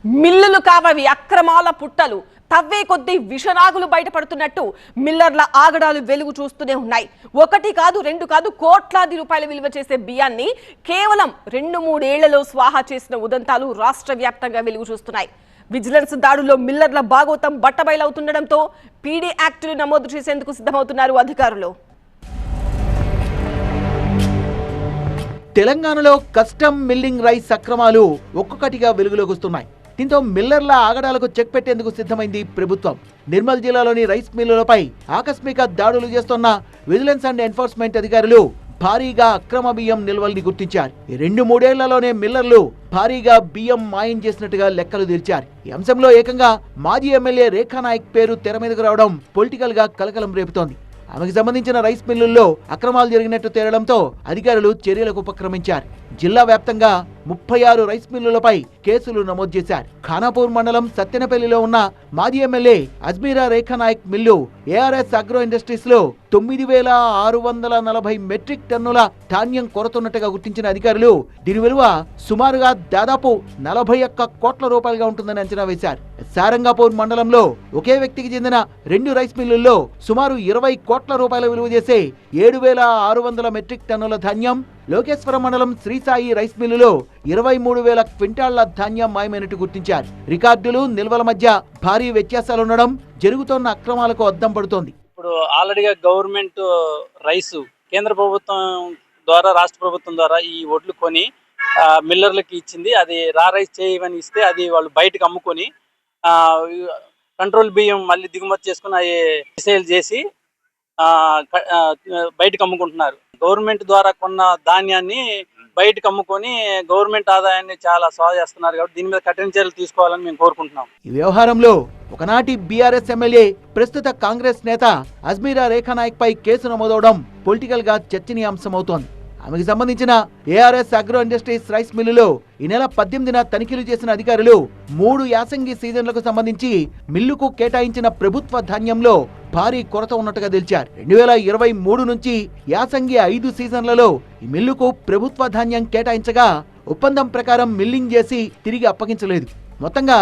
మిల్లులు కావవి అక్రమాల పుట్టలు. తవ్వే కొద్దీ విషనాగులు బయటపడుతున్నట్టు మిల్లర్ల ఆగడాలు వెలుగు చూస్తూనే ఉన్నాయి. ఒకటి కాదు, రెండు కాదు, కోట్లాది రూపాయల విలువ చేసే బియ్యాన్ని కేవలం 2-3 ఏళ్లలో స్వాహా చేసిన ఉదంతాలు రాష్ట్ర వ్యాప్తంగా వెలుగు చూస్తున్నాయి. విజిలెన్స్ దాడుల్లో మిల్లర్ల భాగోతం బట్టబయలవుతుండటంతో పీడీ యాక్టులు నమోదు చేసేందుకు సిద్ధమవుతున్నారు అధికారులు. తెలంగాణలో కస్టమ్ మిల్లింగ్ రైస్ అక్రమాలు ఒక్కొక్కటిగా వెలుగులోకి వస్తున్నాయి. దీంతో మిల్లర్ల ఆగడాలకు చెక్ పెట్టేందుకు సిద్ధమైంది ప్రభుత్వం. నిర్మల్ జిల్లాలోని రైస్ మిల్లులపై ఆకస్మిక దాడులు చేస్తున్న విజిలెన్స్ అండ్ ఎన్ఫోర్స్మెంట్ అధికారులు భారీగా అక్రమ బియ్యం నిల్వల్ని గుర్తించారు. 2-3 ఏళ్లలోనే మిల్లర్లు భారీగా బియ్యం మాయం చేసినట్టుగా లెక్కలు తెల్చారు. ఈ అంశంలో ఏకంగా మాజీ ఎమ్మెల్యే రేఖా నాయక్ పేరు తెర మీదకు రావడం పొలిటికల్ గా కలకలం రేపుతోంది. ఆమెకు సంబంధించిన రైస్ మిల్లుల్లో అక్రమాలు జరిగినట్టు తేలడంతో అధికారులు చర్యలకు ఉపక్రమించారు. జిల్లా వ్యాప్తంగా 36 రైస్ మిల్లులపై కేసులు నమోదు చేశారు. ఖానాపూర్ మండలం సత్తెనపల్లిలో ఉన్న మాజీ MLA Ajmeera Rekha Nayak mill ARS agro industries లో 9,640 మెట్రిక్ టన్నుల ధాన్యం కొరతున్నట్టుగా గుర్తించిన అధికారులు దీని విలువ సుమారుగా దాదాపు 41 కోట్ల రూపాయలుగా ఉంటుందని అంచనా వేశారు. సారంగాపూర్ మండలంలో ఒకే వ్యక్తికి చెందిన 2 రైస్ మిల్లుల్లో సుమారు 20 కోట్ల రూపాయల విలువ చేసే 7,600 మెట్రిక్ టన్నుల ధాన్యం, లోకేశ్వరం మండలం శ్రీసాయి రైస్ మిల్లులో 23,000 క్వింటాళ్ల ధాన్యం మాయమైనట్టు గుర్తించారు. రికార్డులు, నిల్వల మధ్య భారీ వ్యత్యాసాలుండడం జరుగుతోన్న అక్రమాలకు అద్దం పడుతోంది. ఇప్పుడు ఆల్రెడీగా గవర్నమెంట్ రైస్ కేంద్ర ప్రభుత్వం ద్వారా, రాష్ట్ర ప్రభుత్వం ద్వారా ఈ వడ్లు కొని మిల్లర్లకి ఇచ్చింది. అది రా రైస్ చేయమని ఇస్తే అది వాళ్ళు బయటకు అమ్ముకొని కంట్రోల్ బియ్యం మళ్ళీ దిగుమతి చేసుకుని అవి సేల్ చేసి బయటకు అమ్ముకుంటున్నారు. గవర్నమెంట్ ద్వారా కొన్న ధాన్యాన్ని బయటకు అమ్ముకొని గవర్నమెంట్ ఆదాయాన్ని చాలా సాగు చేస్తున్నారు. కాబట్టి దీని మీద కఠిన చర్యలు తీసుకోవాలని మేము కోరుకుంటున్నాం. ఈ వ్యవహారంలో ఒకనాటి బీఆర్ఎస్ ఎమ్మెల్యే, ప్రస్తుత కాంగ్రెస్ నేత అజ్మీరా రేఖా నాయక్ పై కేసు నమోదవడం పొలిటికల్ గా చర్చనీయాంశమవుతోంది. ఆమెకు సంబంధించిన ఏఆర్ఎస్ అగ్రో ఇండస్ట్రీస్ రైస్ మిల్లులో ఈ నెల 18న తనిఖీలు చేసిన అధికారులు 3 యాసంగి సీజన్లకు సంబంధించి మిల్లుకు కేటాయించిన ప్రభుత్వ ధాన్యంలో భారీ కొరత ఉన్నట్టుగా తెలిచారు. 2023 నుంచి యాసంగి 5 సీజన్లలో ఈ మిల్లుకు ప్రభుత్వ ధాన్యం కేటాయించగా ఒప్పందం ప్రకారం మిల్లింగ్ చేసి తిరిగి అప్పగించలేదు. మొత్తంగా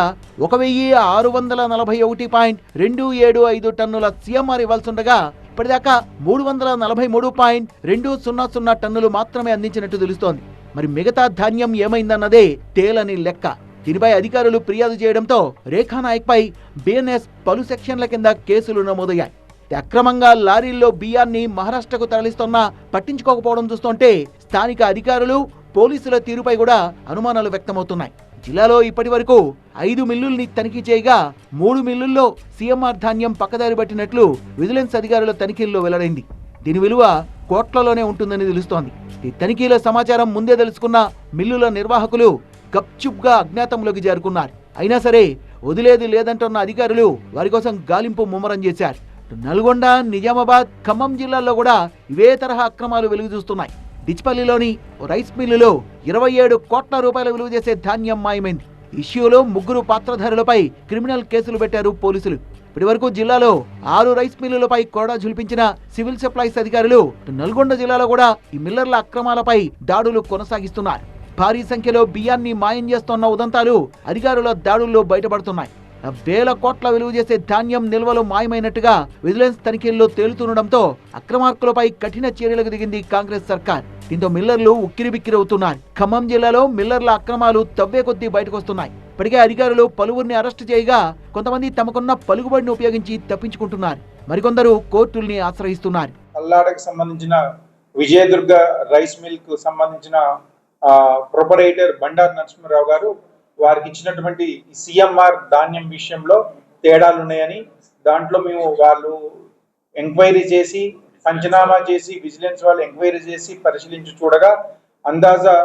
1,641.275 టన్నుల సీఎంఆర్ ఇవ్వాల్సిండగా ఇప్పటిదాకా 343.200 టన్నులు మాత్రమే అందించినట్టు తెలుస్తోంది. మరి మిగతా ధాన్యం ఏమైందన్నదే తేలని లెక్క. దీనిపై అధికారులు ఫిర్యాదు చేయడంతో రేఖా నాయక్ పై బిఎన్ఎస్ పలు సెక్షన్ల కింద కేసులు నమోదయ్యాయి. అక్రమంగా లారీల్లో బియ్యాన్ని మహారాష్ట్రకు తరలిస్తున్నా పట్టించుకోకపోవడం చూస్తుంటే స్థానిక అధికారులు, పోలీసుల తీరుపై కూడా అనుమానాలు వ్యక్తమవుతున్నాయి. జిల్లాలో ఇప్పటి వరకు 5 మిల్లుల్ని తనిఖీ చేయగా 3 మిల్లుల్లో సీఎంఆర్ ధాన్యం పక్కదారి పట్టినట్లు విజిలెన్స్ అధికారుల తనిఖీల్లో వెల్లడైంది. దీని విలువ కోట్లలోనే ఉంటుందని తెలుస్తోంది. ఈ తనిఖీల సమాచారం ముందే తెలుసుకున్న మిల్లుల నిర్వాహకులు గప్చుప్గా అజ్ఞాతంలోకి చేరుకున్నారు. అయినా సరే వదిలేది లేదంటున్న అధికారులు వారి కోసం గాలింపు ముమ్మరం చేశారు. నల్గొండ, నిజామాబాద్, ఖమ్మం జిల్లాల్లో కూడా ఇవే తరహా అక్రమాలు వెలుగు చూస్తున్నాయి. డిచ్పల్లిలోని రైస్ మిల్లులో 27 కోట్ల రూపాయల విలువ చేసే ధాన్యం మాయమైంది. ఇష్యూలో 3 పాత్రధారులపై క్రిమినల్ కేసులు పెట్టారు పోలీసులు. ఇప్పటి వరకు జిల్లాలో 6 రైస్ మిల్లులపై కొరడా జులిపించిన సివిల్ సప్లైస్ అధికారులు నల్గొండ జిల్లాలో కూడా ఈ మిల్లర్ల అక్రమాలపై దాడులు కొనసాగిస్తున్నారు. భారీ సంఖ్యలో బియ్యాన్ని మాయం చేస్తున్న ఉదంతాలు అధికారుల దాడుల్లో బయటపడుతున్నాయి. వేల కోట్ల విలువ చేసే ధాన్యం నిల్వలు మాయమైనట్టుగా విజిలెన్స్ తనిఖీల్లో తేలుతుండడంతో అక్రమార్కులపై కఠిన చర్యలకు దిగింది కాంగ్రెస్ సర్కార్. దీంతో మిల్లర్లు ఉక్కిరిబిక్కిరవుతున్నారు. ఖమ్మం జిల్లాలో మిల్లర్ల అక్రమాలు తవ్వే కొద్దీ బయటకొస్తున్నాయి. ఇప్పటికే అధికారులు పలువురిని అరెస్టు చేయగా కొంతమంది తమకున్న పలుకుబడిని ఉపయోగించి తప్పించుకుంటున్నారు. మరికొందరు కోర్టుల్ని ఆశ్రయిస్తున్నారు. అల్లాడకు సంబంధించిన విజయదుర్గ రైస్ మిల్ కు సంబంధించిన ప్రొపరేటర్ బండారు నరసింహారావు గారు వారికి ఇచ్చినటువంటి సిఎంఆర్ ధాన్యం విషయంలో తేడాలు ఉన్నాయని, దాంట్లో మేము వాళ్ళు ఎంక్వైరీ చేసి, పంచనామా చేసి, విజిలెన్స్ వాళ్ళు ఎంక్వైరీ చేసి పరిశీలించి చూడగా అందాజా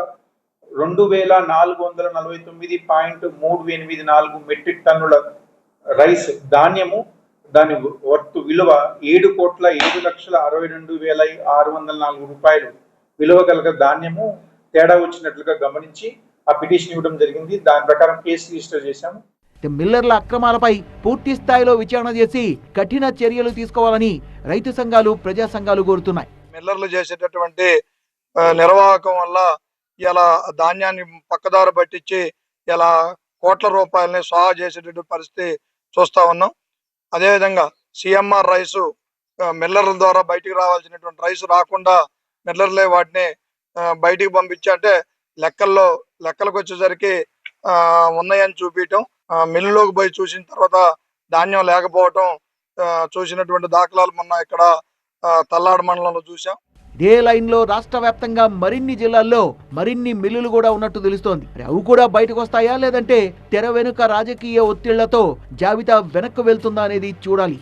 2,449.384 మెట్రిక్ టన్నుల రైస్ ధాన్యము, దాని వర్తు విలువ 7,07,62,604 రూపాయలు విలువ కలగ ధాన్యము తేడా వచ్చినట్లుగా గమనించి ఆ పిటిషన్ ఇవ్వడం జరిగింది. దాని ప్రకారం కేసు రిజిస్టర్ చేశాము. మిల్లర్ల అక్రమాలపై పూర్తి స్థాయిలో విచారణ చేసి కఠిన చర్యలు తీసుకోవాలని రైతు సంఘాలు, ప్రజా సంఘాలు కోరుతున్నాయి. మిల్లర్లు చేసేటటువంటి నిర్వాహకం వల్ల ఇలా ధాన్యాన్ని పక్కదారి పట్టించి ఇలా కోట్ల రూపాయలని స్వాహా చేసేటటువంటి పరిస్థితి చూస్తా ఉన్నాం. అదేవిధంగా సిఎంఆర్ రైసు మిల్లర్ల ద్వారా బయటికి రావాల్సినటువంటి రైసు రాకుండా మిల్లర్లే వాటిని బయటికి పంపించి, అంటే లెక్కలకు వచ్చేసరికి ఉన్నాయని చూపించటం, మిల్లులోకి పోయి చూసిన తర్వాత ధాన్యం లేకపోవటం చూసినటువంటి దాఖలాలు మొన్న ఇక్కడ తల్లాడ మండలంలో చూసాం. ఇదే లైన్లో రాష్ట్ర వ్యాప్తంగా మరిన్ని జిల్లాల్లో మరిన్ని మిల్లులు కూడా ఉన్నట్టు తెలుస్తోంది. అవి కూడా బయటకు వస్తాయా, లేదంటే తెర వెనుక రాజకీయ ఒత్తిళ్లతో జాబితా వెనక్కు వెళ్తుందా అనేది చూడాలి.